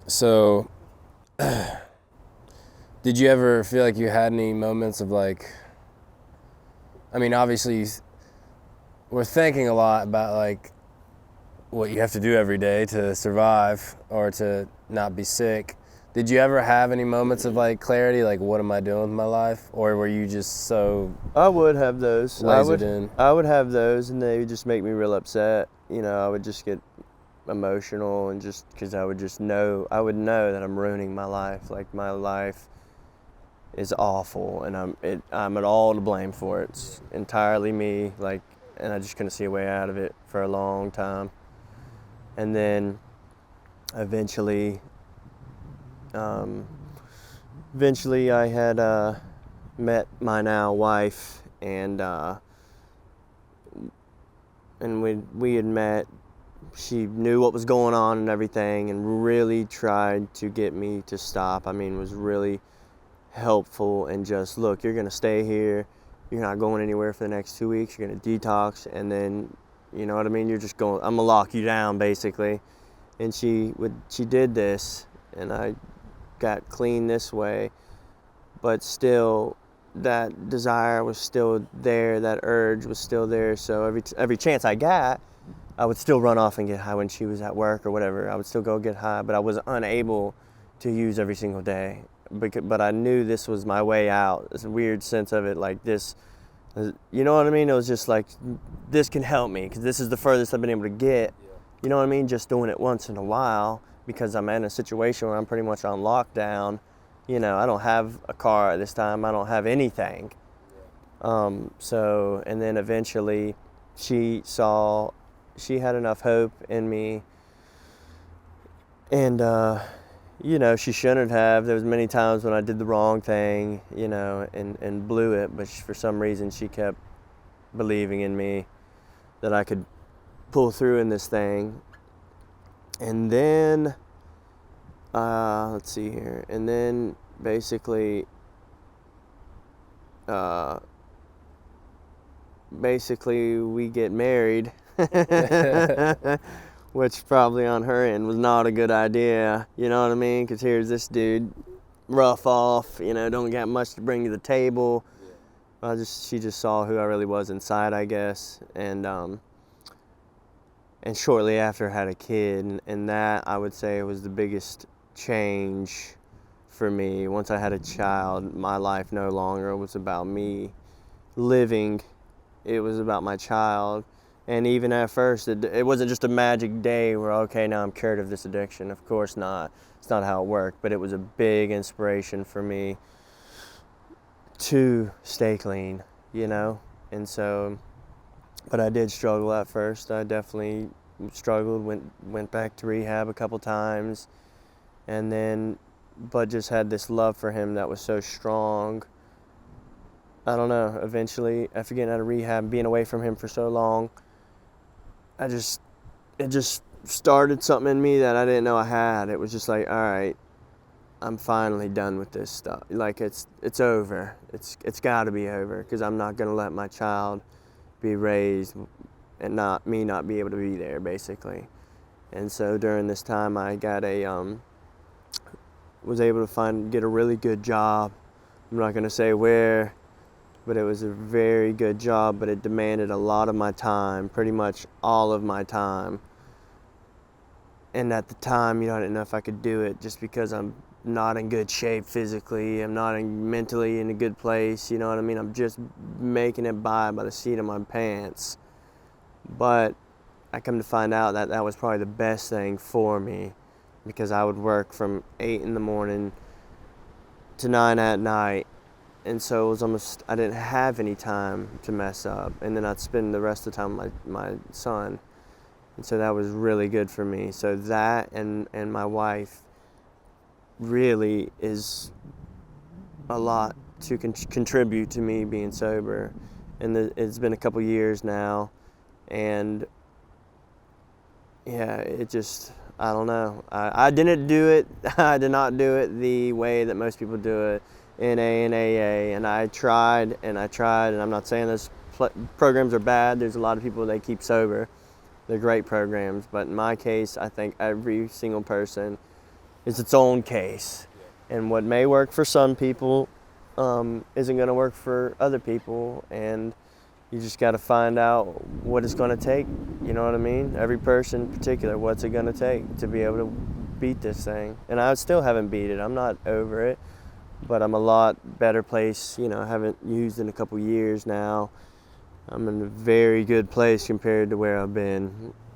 So, did you ever feel like you had any moments of like, I mean, obviously, we're thinking a lot about like what you have to do every day to survive or to not be sick. Did you ever have any moments of like clarity, like what am I doing with my life, or were you just so I would have those. lasered in? I would have those, and they would just make me real upset. I would just get emotional, and just because I would know that I'm ruining my life. Like my life is awful, and I'm at all to blame for it. It's entirely me. Like, and I just couldn't see a way out of it for a long time. And then eventually, um, eventually, I had met my now wife, and we had met. She knew what was going on and everything, and really tried to get me to stop. I mean, was really helpful, and just, look, you're gonna stay here. You're not going anywhere for the next 2 weeks. You're gonna detox, and then, you know what I mean. You're just going. I'm gonna lock you down, basically. And she did this, and I got clean this way, but still that desire was still there, that urge was still there. So every chance I got, I would still run off and get high when she was at work or whatever. I would still go get high, but I was unable to use every single day. But I knew this was my way out. It's a weird sense of it, like this, you know what I mean? It was just like, this can help me because this is the furthest I've been able to get. You know what I mean? Just doing it once in a while, because I'm in a situation where I'm pretty much on lockdown. I don't have a car at this time. I don't have anything. And then eventually she had enough hope in me, and she shouldn't have. There was many times when I did the wrong thing, and blew it, but for some reason she kept believing in me that I could pull through in this thing. And then let's see here. And then uh, basically we get married. Which probably on her end was not a good idea, you know what I mean? Because here's this dude, rough off, don't got much to bring to the table. She just saw who I really was inside, I guess, and shortly after had a kid, and that, I would say, was the biggest change for me. Once I had a child, my life no longer was about me living. It was about my child. And even at first, it wasn't just a magic day where, okay, now I'm cured of this addiction. Of course not. It's not how it worked. But it was a big inspiration for me to stay clean, And so, but I did struggle at first. I definitely struggled, went back to rehab a couple times. And then, but just had this love for him that was so strong. I don't know, eventually, after getting out of rehab, being away from him for so long, it just started something in me that I didn't know I had. It was just like, all right, I'm finally done with this stuff. Like, it's over. It's got to be over, because I'm not going to let my child be raised and not be able to be there, basically. And so during this time, I was able to get a really good job. I'm not going to say where, but it was a very good job, but it demanded a lot of my time, pretty much all of my time. And at the time, I didn't know if I could do it, just because I'm not in good shape physically. I'm not mentally in a good place, you know what I mean? I'm just making it by the seat of my pants. But I come to find out that that was probably the best thing for me, because I would work from 8 in the morning to 9 at night. And so it was almost, I didn't have any time to mess up. And then I'd spend the rest of the time with my son. And so that was really good for me. So that and my wife really is a lot to contribute to me being sober. And it's been a couple years now. And yeah, it just, I don't know. I didn't do it. I did not do it the way that most people do it. NA and AA, and I tried, and I'm not saying those programs are bad. There's a lot of people that keep sober. They're great programs, but in my case, I think every single person is its own case, and what may work for some people isn't going to work for other people, and you just got to find out what it's going to take. You know what I mean? Every person in particular, what's it going to take to be able to beat this thing? And I still haven't beat it. I'm not over it, but I'm a lot better place. You know, I haven't used in a couple years now. I'm in a very good place compared to where I've been.